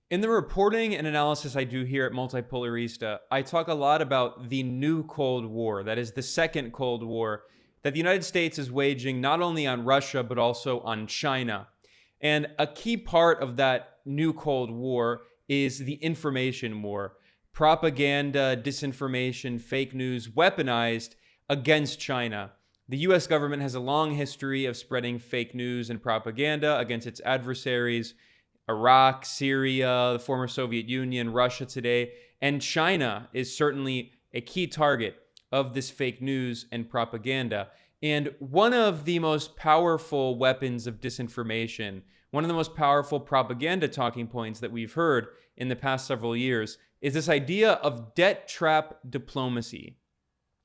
In the reporting and analysis I do here at Multipolarista, I talk a lot about the new Cold War, that is the second Cold War, that the United States is waging not only on Russia, but also on China. And a key part of that new Cold War is the information war. Propaganda, disinformation, fake news weaponized against China. The US government has a long history of spreading fake news and propaganda against its adversaries. Iraq, Syria, the former Soviet Union, Russia today, and China is certainly a key target of this fake news and propaganda. And one of the most powerful weapons of disinformation, one of the most powerful propaganda talking points that we've heard in the past several years is this idea of debt trap diplomacy.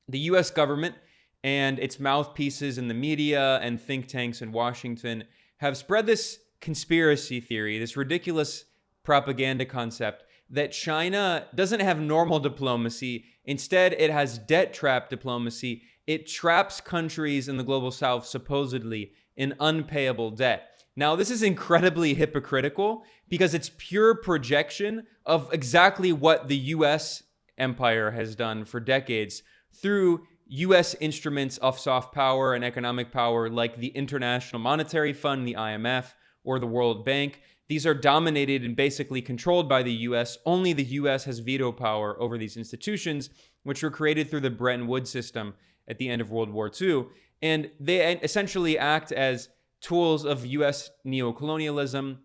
The US government and its mouthpieces in the media and think tanks in Washington have spread this conspiracy theory, this ridiculous propaganda concept that China doesn't have normal diplomacy. Instead, it has debt trap diplomacy. It traps countries in the global south, supposedly, in unpayable debt. Now, this is incredibly hypocritical because it's pure projection of exactly what the US empire has done for decades through US instruments of soft power and economic power like the International Monetary Fund, the IMF, or the World Bank. These are dominated and basically controlled by the US. Only the US has veto power over these institutions, which were created through the Bretton Woods system at the end of World War II. And they essentially act as tools of US neocolonialism,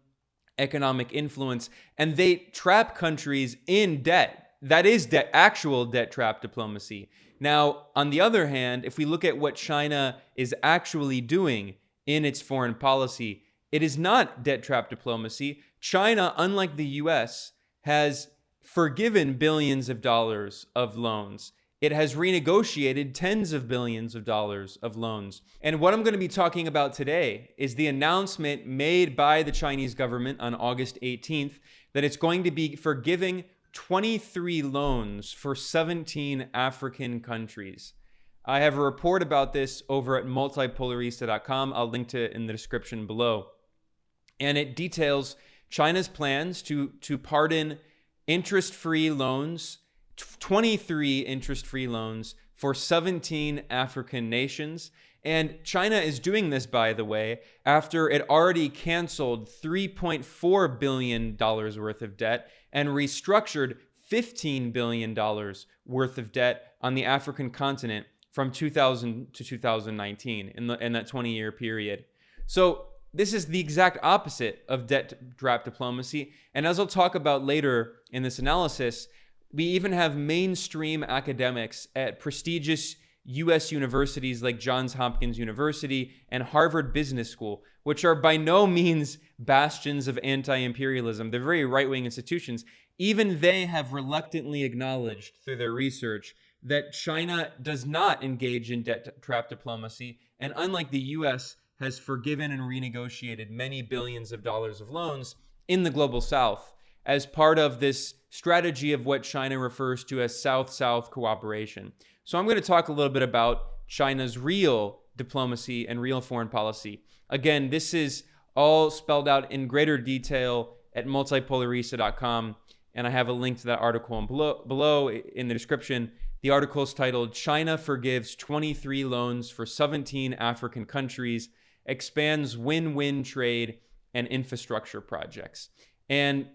economic influence, and they trap countries in debt. That is debt, actual debt trap diplomacy. Now, on the other hand, if we look at what China is actually doing in its foreign policy, it is not debt trap diplomacy. China, unlike the US, has forgiven billions of dollars of loans. It has renegotiated tens of billions of dollars of loans. And what I'm going to be talking about today is the announcement made by the Chinese government on August 18th that it's going to be forgiving 23 loans for 17 African countries. I have a report about this over at multipolarista.com. I'll link to it in the description below. And it details China's plans to pardon interest-free loans, 23 interest-free loans for 17 African nations. And China is doing this, by the way, after it already canceled $3.4 billion worth of debt and restructured $15 billion worth of debt on the African continent from 2000 to 2019 in that 20-year period. So this is the exact opposite of debt trap diplomacy. And as I'll talk about later in this analysis, we even have mainstream academics at prestigious US universities like Johns Hopkins University and Harvard Business School, which are by no means bastions of anti-imperialism. They're very right-wing institutions. Even they have reluctantly acknowledged through their research that China does not engage in debt trap diplomacy, and unlike the US, has forgiven and renegotiated many billions of dollars of loans in the global south as part of this strategy of what China refers to as South-South cooperation. So I'm going to talk a little bit about China's real diplomacy and real foreign policy. Again, this is all spelled out in greater detail at multipolarista.com, and I have a link to that article below in the description. The article is titled, China Forgives 23 Loans for 17 African Countries, Expands Win-Win Trade and Infrastructure Projects. And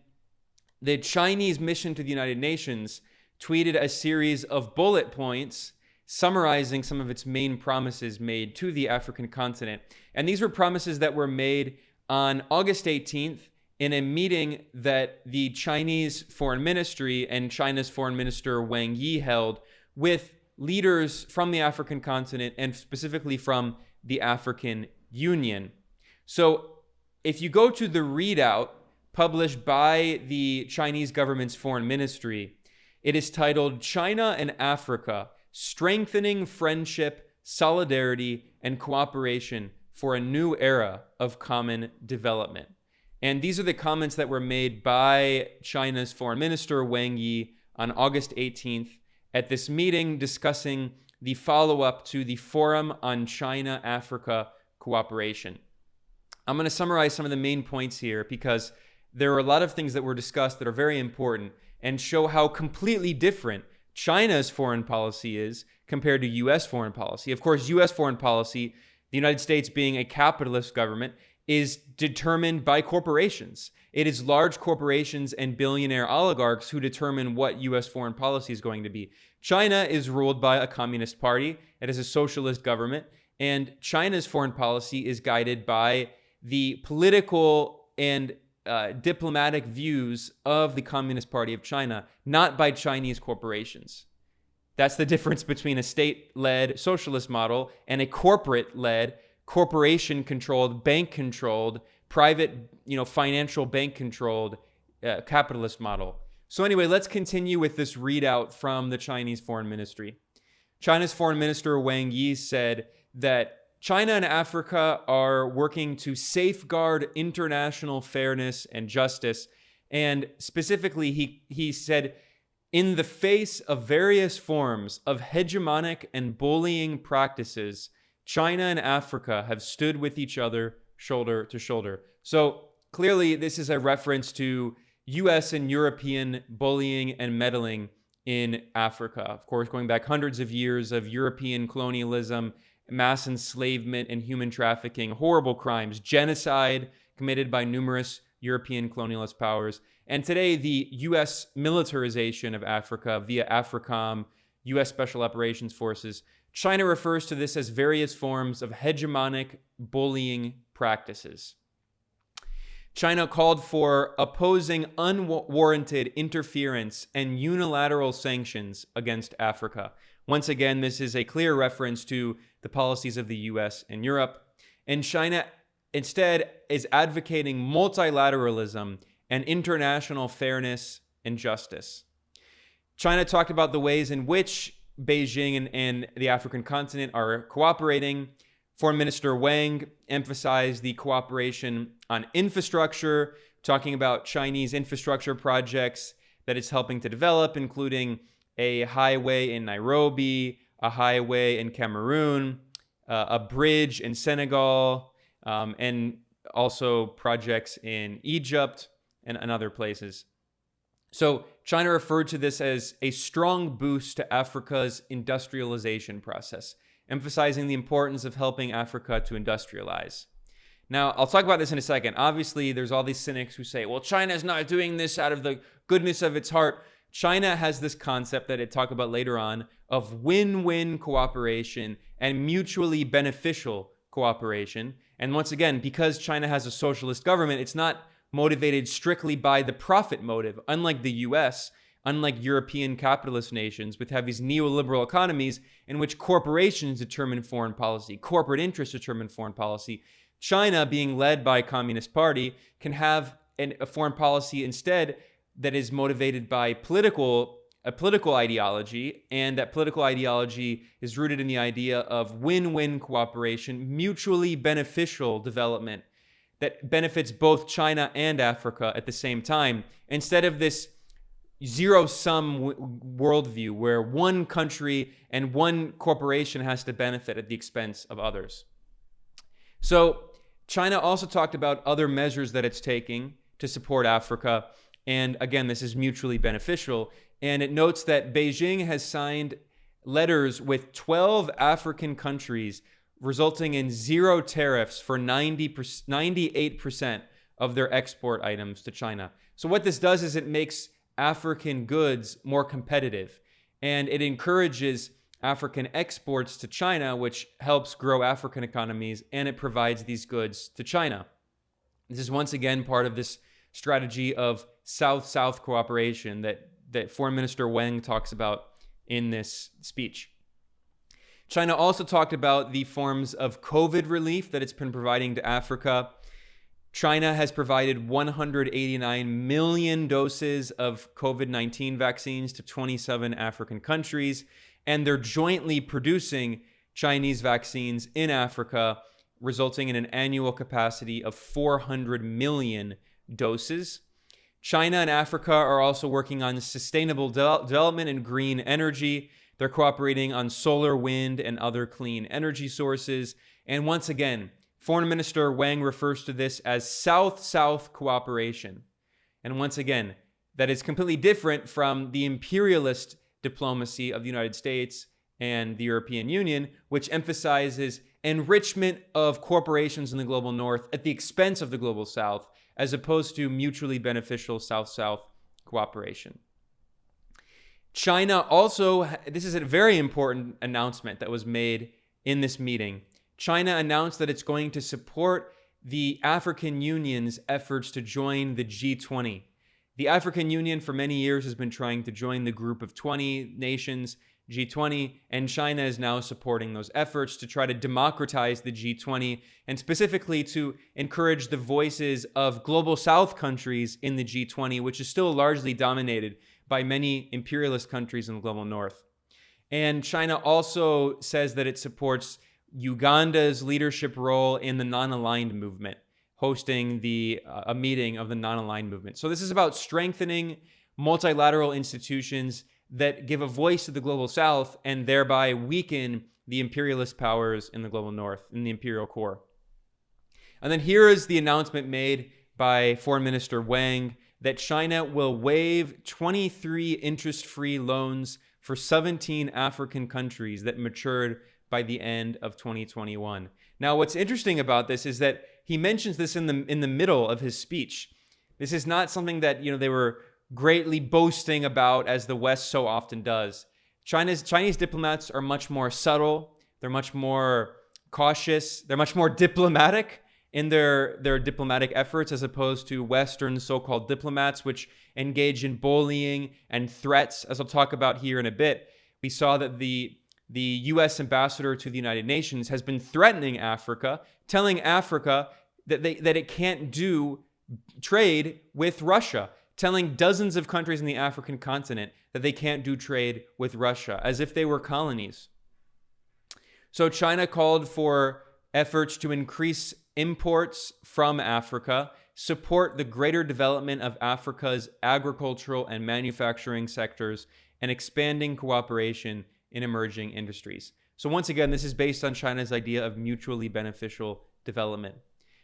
the Chinese mission to the United Nations tweeted a series of bullet points summarizing some of its main promises made to the African continent. And these were promises that were made on August 18th in a meeting that the Chinese Foreign Ministry and China's Foreign Minister Wang Yi held with leaders from the African continent and specifically from the African Union. So if you go to the readout published by the Chinese government's foreign ministry, it is titled China and Africa, Strengthening Friendship, Solidarity, and Cooperation for a New Era of Common Development. And these are the comments that were made by China's foreign minister, Wang Yi, on August 18th at this meeting discussing the follow-up to the Forum on China-Africa Cooperation. I'm going to summarize some of the main points here because there are a lot of things that were discussed that are very important and show how completely different China's foreign policy is compared to U.S. foreign policy. Of course, U.S. foreign policy, the United States being a capitalist government, is determined by corporations. It is large corporations and billionaire oligarchs who determine what U.S. foreign policy is going to be. China is ruled by a communist party. It is a socialist government. And China's foreign policy is guided by the political and diplomatic views of the Communist Party of China, not by Chinese corporations. That's the difference between a state-led socialist model and a corporate-led, corporation-controlled, bank-controlled, private, financial bank-controlled capitalist model. So anyway, let's continue with this readout from the Chinese Foreign Ministry. China's Foreign Minister Wang Yi said that China and Africa are working to safeguard international fairness and justice. And specifically, he said, in the face of various forms of hegemonic and bullying practices, China and Africa have stood with each other shoulder to shoulder. So clearly, this is a reference to US and European bullying and meddling in Africa. Of course, going back hundreds of years of European colonialism, mass enslavement and human trafficking, horrible crimes, genocide committed by numerous European colonialist powers. And today, the U.S. militarization of Africa via AFRICOM, U.S. Special Operations Forces. China refers to this as various forms of hegemonic bullying practices. China called for opposing unwarranted interference and unilateral sanctions against Africa. Once again, this is a clear reference to the policies of the US and Europe. And China instead is advocating multilateralism and international fairness and justice. China talked about the ways in which Beijing and the African continent are cooperating. Foreign Minister Wang emphasized the cooperation on infrastructure, talking about Chinese infrastructure projects that it's helping to develop, including a highway in Nairobi, a highway in Cameroon, a bridge in Senegal, and also projects in Egypt and other places. So China referred to this as a strong boost to Africa's industrialization process, emphasizing the importance of helping Africa to industrialize. Now, I'll talk about this in a second. Obviously, there's all these cynics who say, well, China is not doing this out of the goodness of its heart. China has this concept that it talk about later on of win-win cooperation and mutually beneficial cooperation. And once again, because China has a socialist government, it's not motivated strictly by the profit motive, unlike the US, unlike European capitalist nations, which have these neoliberal economies in which corporations determine foreign policy, corporate interests determine foreign policy. China, being led by a communist party, can have a foreign policy instead that is motivated by a political ideology, and that political ideology is rooted in the idea of win-win cooperation, mutually beneficial development that benefits both China and Africa at the same time, instead of this zero-sum worldview where one country and one corporation has to benefit at the expense of others. So China also talked about other measures that it's taking to support Africa. And again, this is mutually beneficial. And it notes that Beijing has signed letters with 12 African countries, resulting in zero tariffs for 98% of their export items to China. So what this does is it makes African goods more competitive, and it encourages African exports to China, which helps grow African economies, and it provides these goods to China. This is once again part of this strategy of South-South cooperation that Foreign Minister Wang talks about in this speech. China also talked about the forms of COVID relief that it's been providing to Africa. China has provided 189 million doses of COVID-19 vaccines to 27 African countries, and they're jointly producing Chinese vaccines in Africa, resulting in an annual capacity of 400 million doses. China and Africa are also working on sustainable development and green energy. They're cooperating on solar, wind, and other clean energy sources. And once again, Foreign Minister Wang refers to this as South-South cooperation. And once again, that is completely different from the imperialist diplomacy of the United States and the European Union, which emphasizes enrichment of corporations in the global north at the expense of the global south, as opposed to mutually beneficial South-South cooperation. China also, this is a very important announcement that was made in this meeting. China announced that it's going to support the African Union's efforts to join the G20. The African Union for many years has been trying to join the group of 20 nations, G20, and China is now supporting those efforts to try to democratize the G20 and specifically to encourage the voices of global South countries in the G20, which is still largely dominated by many imperialist countries in the global North. And China also says that it supports Uganda's leadership role in the non-aligned movement, hosting a meeting of the non-aligned movement. So this is about strengthening multilateral institutions that give a voice to the global South and thereby weaken the imperialist powers in the global North, in the imperial core. And then here is the announcement made by Foreign Minister Wang that China will waive 23 interest-free loans for 17 African countries that matured by the end of 2021. Now, what's interesting about this is that he mentions this in the middle of his speech. This is not something that they were greatly boasting about, as the West so often does. Chinese diplomats are much more subtle. They're much more cautious. They're much more diplomatic in their diplomatic efforts, as opposed to Western so-called diplomats, which engage in bullying and threats, as I'll talk about here in a bit. We saw that the U.S. ambassador to the United Nations has been threatening Africa, telling Africa that it can't do trade with Russia, telling dozens of countries in the African continent that they can't do trade with Russia, as if they were colonies. So China called for efforts to increase imports from Africa, support the greater development of Africa's agricultural and manufacturing sectors, and expanding cooperation in emerging industries. So once again, this is based on China's idea of mutually beneficial development.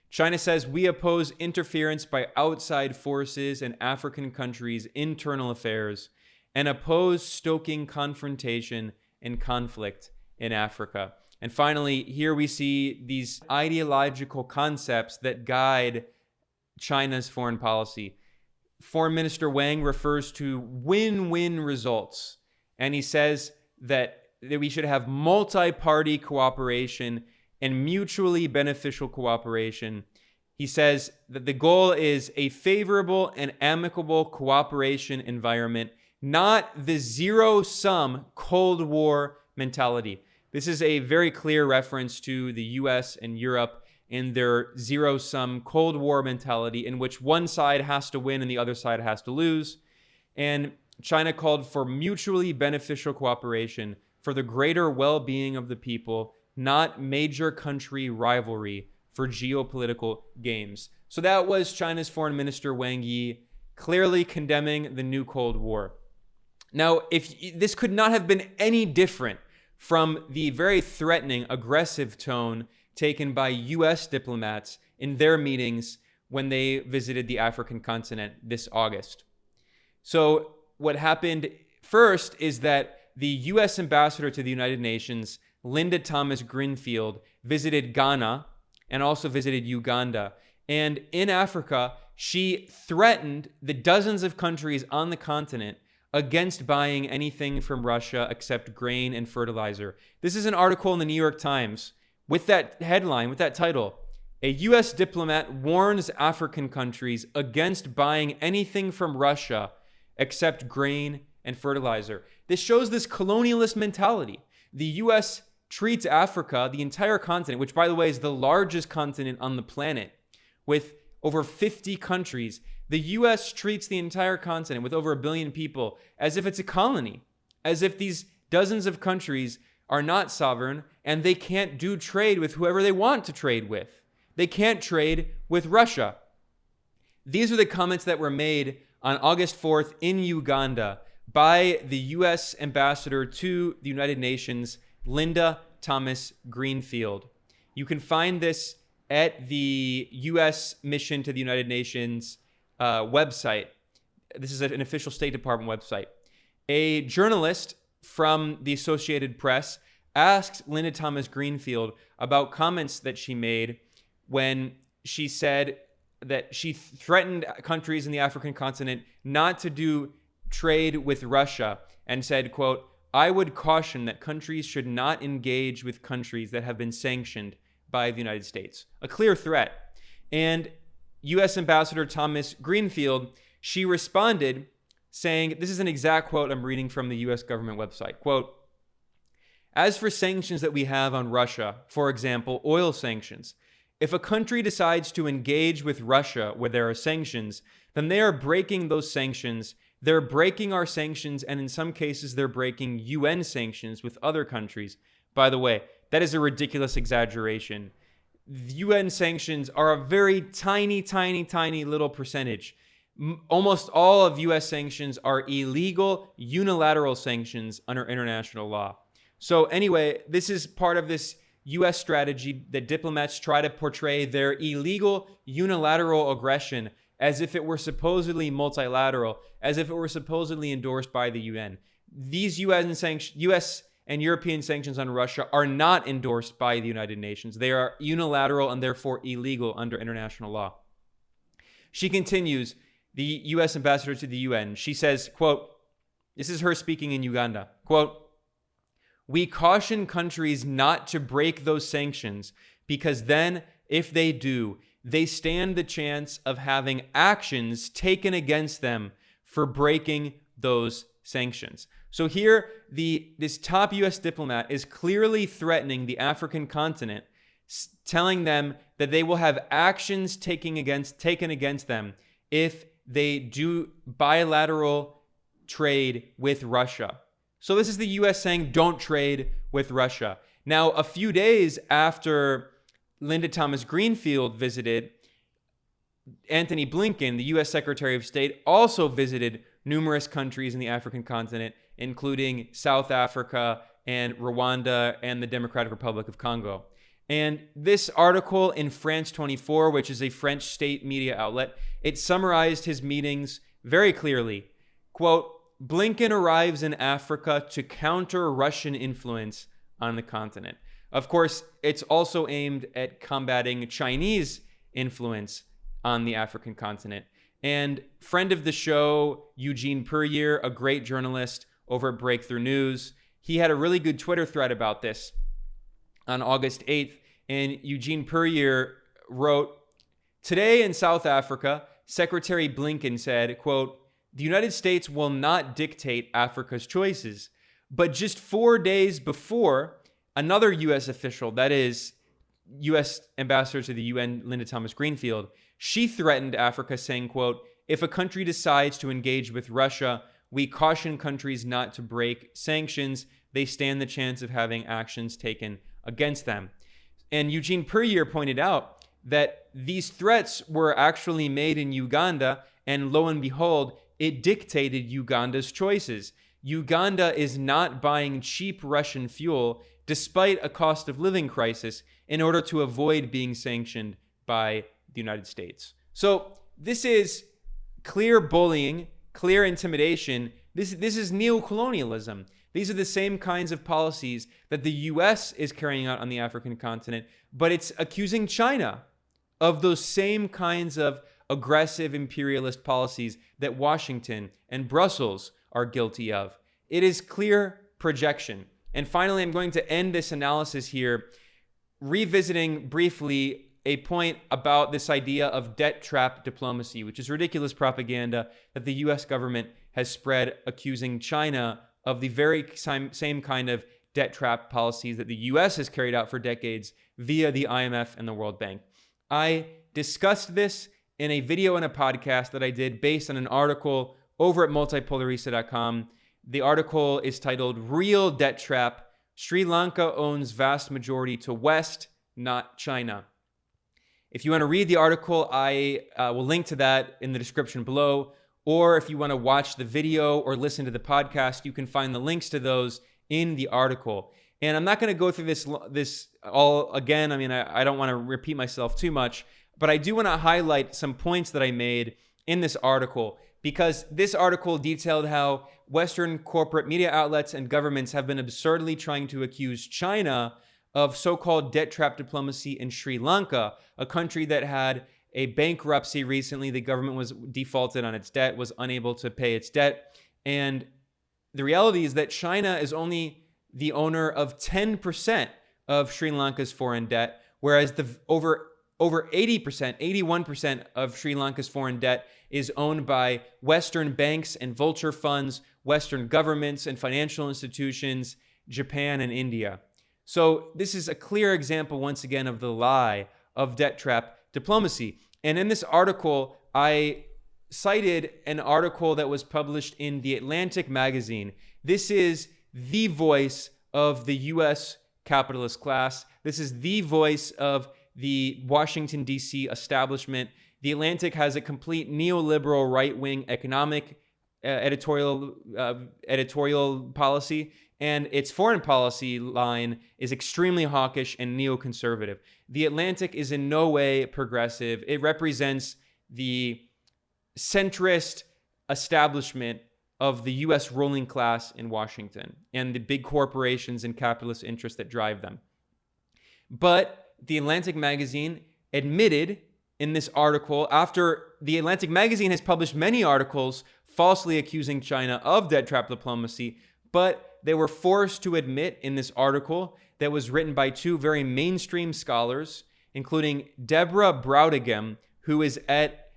China says we oppose interference by outside forces in African countries' internal affairs and oppose stoking confrontation and conflict in Africa. And finally, here we see these ideological concepts that guide China's foreign policy. Foreign Minister Wang refers to win-win results, and he says that we should have multi-party cooperation and mutually beneficial cooperation. He says that the goal is a favorable and amicable cooperation environment, not the zero-sum Cold War mentality. This is a very clear reference to the US and Europe in their zero-sum Cold War mentality, in which one side has to win and the other side has to lose. And China called for mutually beneficial cooperation for the greater well-being of the people, not major country rivalry for geopolitical games. So that was China's Foreign Minister Wang Yi, clearly condemning the new Cold War. Now, this could not have been any different from the very threatening, aggressive tone taken by U.S. diplomats in their meetings when they visited the African continent this August. So what happened first is that the U.S. ambassador to the United Nations, Linda Thomas-Greenfield, visited Ghana and also visited Uganda. And in Africa, she threatened the dozens of countries on the continent against buying anything from Russia except grain and fertilizer. This is an article in the New York Times with that headline, with that title: "A U.S. diplomat warns African countries against buying anything from Russia except grain and fertilizer." This shows this colonialist mentality. The U.S. treats Africa, the entire continent, which by the way is the largest continent on the planet with over 50 countries. The U.S. treats the entire continent with over 1 billion people as if it's a colony, as if these dozens of countries are not sovereign and they can't do trade with whoever they want to trade with. They can't trade with Russia. These are the comments that were made on August 4th in Uganda by the U.S. ambassador to the United Nations, Linda Thomas-Greenfield. You can find this at the U.S. mission to the United Nations website. This is an official State Department website. A journalist from the Associated Press asked Linda Thomas Greenfield about comments that she made when she said that she threatened countries in the African continent not to do trade with Russia, and said, quote, "I would caution that countries should not engage with countries that have been sanctioned by the United States." A clear threat. And U.S. Ambassador Thomas Greenfield, she responded saying, this is an exact quote I'm reading from the U.S. government website, quote, "As for sanctions that we have on Russia, for example, oil sanctions, if a country decides to engage with Russia where there are sanctions, then they are breaking those sanctions. They're breaking our sanctions, and in some cases, they're breaking UN sanctions with other countries." By the way, that is a ridiculous exaggeration. The UN sanctions are a very tiny, tiny, tiny little percentage. Almost all of U.S. sanctions are illegal, unilateral sanctions under international law. So anyway, this is part of this U.S. strategy that diplomats try to portray their illegal, unilateral aggression as if it were supposedly multilateral, as if it were supposedly endorsed by the UN. These U.S. and European sanctions on Russia are not endorsed by the United Nations. They are unilateral and therefore illegal under international law. She continues, the U.S. ambassador to the UN, she says, quote, this is her speaking in Uganda, quote, "We caution countries not to break those sanctions because then, if they do, they stand the chance of having actions taken against them for breaking those sanctions." So here, this top U.S. diplomat is clearly threatening the African continent, telling them that they will have actions taken against them if they do bilateral trade with Russia. So this is the U.S. saying, don't trade with Russia. Now, a few days after Linda Thomas Greenfield visited, Antony Blinken, the U.S. Secretary of State, also visited numerous countries in the African continent, including South Africa and Rwanda and the Democratic Republic of Congo. And this article in France 24, which is a French state media outlet, it summarized his meetings very clearly. Quote, "Blinken arrives in Africa to counter Russian influence on the continent." Of course, it's also aimed at combating Chinese influence on the African continent. And friend of the show, Eugene Puryear, a great journalist over at Breakthrough News, he had a really good Twitter thread about this on August 8th. And Eugene Puryear wrote, "Today in South Africa, Secretary Blinken said, quote, the United States will not dictate Africa's choices. But just 4 days before, another U.S. official, that is U.S. Ambassador to the UN, Linda Thomas Greenfield, she threatened Africa saying, quote, if a country decides to engage with Russia, we caution countries not to break sanctions. They stand the chance of having actions taken against them." And Eugene Puryear pointed out that these threats were actually made in Uganda, and lo and behold, it dictated Uganda's choices. Uganda is not buying cheap Russian fuel despite a cost of living crisis in order to avoid being sanctioned by the United States. So this is clear bullying, clear intimidation. This is neocolonialism. These are the same kinds of policies that the U.S. is carrying out on the African continent, but it's accusing China of those same kinds of aggressive imperialist policies that Washington and Brussels are guilty of. It is clear projection. And finally, I'm going to end this analysis here, revisiting briefly a point about this idea of debt trap diplomacy, which is ridiculous propaganda that the U.S. government has spread, accusing China of the very same kind of debt trap policies that the U.S. has carried out for decades via the IMF and the World Bank. I discussed this in a video and a podcast that I did based on an article over at multipolarista.com. The article is titled "Real Debt Trap: Sri Lanka Owns Vast Majority to West, Not China." If you want to read the article, I will link to that in the description below. Or if you want to watch the video or listen to the podcast, you can find the links to those in the article. And I'm not going to go through this all again. I mean, I don't want to repeat myself too much, but I do want to highlight some points that I made in this article, because this article detailed how Western corporate media outlets and governments have been absurdly trying to accuse China of so-called debt trap diplomacy in Sri Lanka, a country that had a bankruptcy recently. The government was defaulted on its debt, was unable to pay its debt. And the reality is that China is only the owner of 10% of Sri Lanka's foreign debt, whereas the over 80%, 81% of Sri Lanka's foreign debt is owned by Western banks and vulture funds, Western governments and financial institutions, Japan and India. So this is a clear example, once again, of the lie of debt trap diplomacy. And in this article, I cited an article that was published in The Atlantic magazine. This is the voice of the U.S. capitalist class. This is the voice of the Washington, D.C. establishment. The Atlantic has a complete neoliberal right-wing economic editorial policy, and its foreign policy line is extremely hawkish and neoconservative. The Atlantic is in no way progressive. It represents the centrist establishment of the U.S. ruling class in Washington and the big corporations and capitalist interests that drive them. But The Atlantic magazine admitted in this article, after The Atlantic magazine has published many articles falsely accusing China of debt trap diplomacy, but they were forced to admit in this article that was written by two very mainstream scholars, including Deborah Browdigam, who is at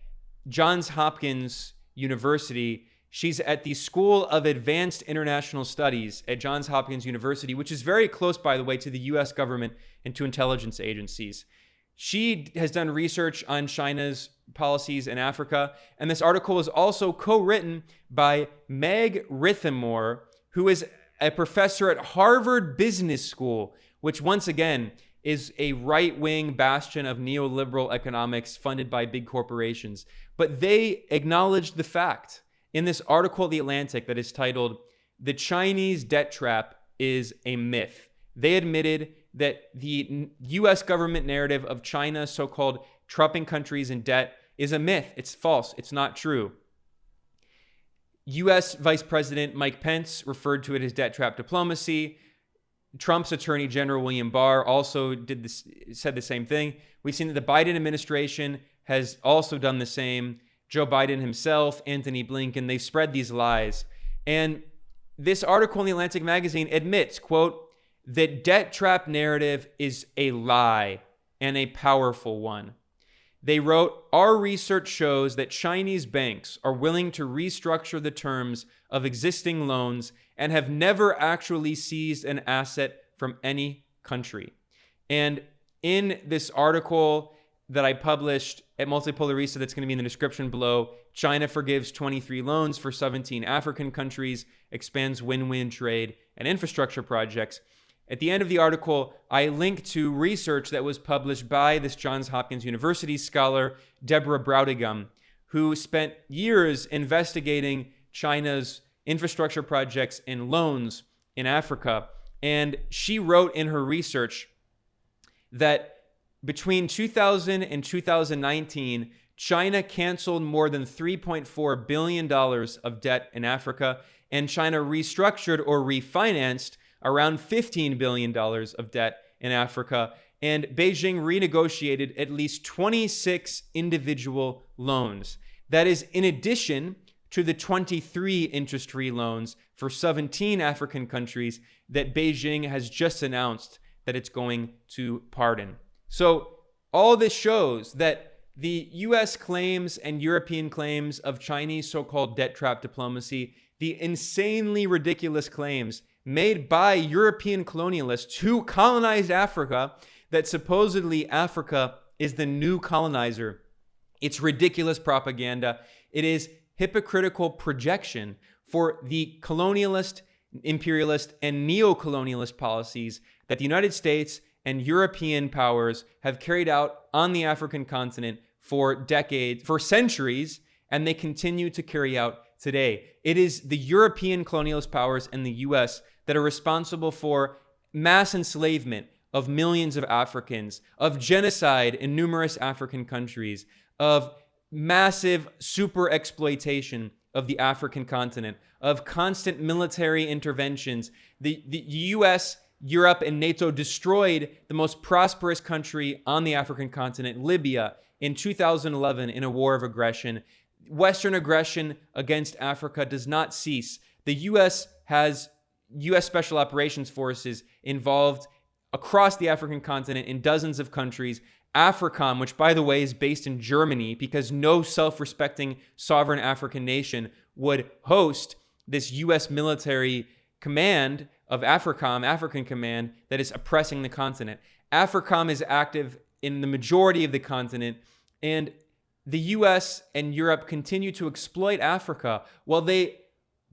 Johns Hopkins University. She's at the School of Advanced International Studies at Johns Hopkins University, which is very close, by the way, to the U.S. government and to intelligence agencies. She has done research on China's policies in Africa, and this article is also co-written by Meg Rithamore, who is a professor at Harvard Business School, which once again is a right-wing bastion of neoliberal economics funded by big corporations. But they acknowledged the fact in this article, The Atlantic, that is titled, "The Chinese Debt Trap is a Myth." They admitted that the U.S. government narrative of China, so-called trapping countries in debt, is a myth. It's false. It's not true. U.S. Vice President Mike Pence referred to it as debt trap diplomacy. Trump's Attorney General William Barr also said the same thing. We've seen that the Biden administration has also done the same. Joe Biden himself, Anthony Blinken, they spread these lies. And this article in The Atlantic magazine admits, quote, that debt trap narrative is a lie and a powerful one. They wrote, "Our research shows that Chinese banks are willing to restructure the terms of existing loans and have never actually seized an asset from any country." And in this article that I published at Multipolarista, that's going to be in the description below, China forgives 23 loans for 17 African countries, expands win-win trade and infrastructure projects. At the end of the article, I link to research that was published by this Johns Hopkins University scholar, Deborah Browdigam, who spent years investigating China's infrastructure projects and loans in Africa. And she wrote in her research that between 2000 and 2019, China canceled more than $3.4 billion of debt in Africa, and China restructured or refinanced around $15 billion of debt in Africa, and Beijing renegotiated at least 26 individual loans. That is in addition to the 23 interest-free loans for 17 African countries that Beijing has just announced that it's going to pardon. So all this shows that the U.S. claims and European claims of Chinese so-called debt trap diplomacy, the insanely ridiculous claims made by European colonialists who colonized Africa, that supposedly Africa is the new colonizer. It's ridiculous propaganda. It is hypocritical projection for the colonialist, imperialist, and neo-colonialist policies that the United States and European powers have carried out on the African continent for decades, for centuries, and they continue to carry out today. It is the European colonialist powers and the U.S. that are responsible for mass enslavement of millions of Africans, of genocide in numerous African countries, of massive super exploitation of the African continent, of constant military interventions. The US, Europe, and NATO destroyed the most prosperous country on the African continent, Libya, in 2011 in a war of aggression. Western aggression against Africa does not cease. The US has US Special Operations Forces involved across the African continent in dozens of countries. AFRICOM, which by the way is based in Germany because no self-respecting sovereign African nation would host this US military command of AFRICOM, African Command, that is oppressing the continent. AFRICOM is active in the majority of the continent, and the US and Europe continue to exploit Africa while they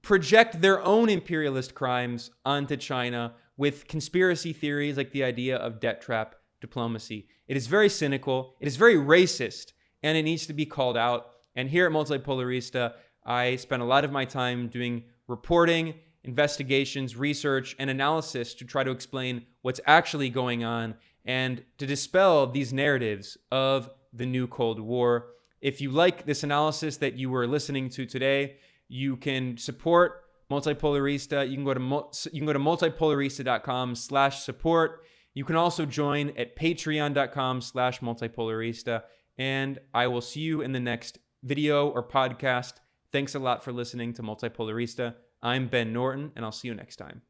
project their own imperialist crimes onto China with conspiracy theories like the idea of debt trap diplomacy. It is very cynical, it is very racist, and it needs to be called out. And here at Multipolarista, I spend a lot of my time doing reporting, investigations, research, and analysis to try to explain what's actually going on and to dispel these narratives of the new Cold War. If you like this analysis that you were listening to today, you can support Multipolarista. You can go to multipolarista.com/support. You can also join at patreon.com/multipolarista. And I will see you in the next video or podcast. Thanks a lot for listening to Multipolarista. I'm Ben Norton, and I'll see you next time.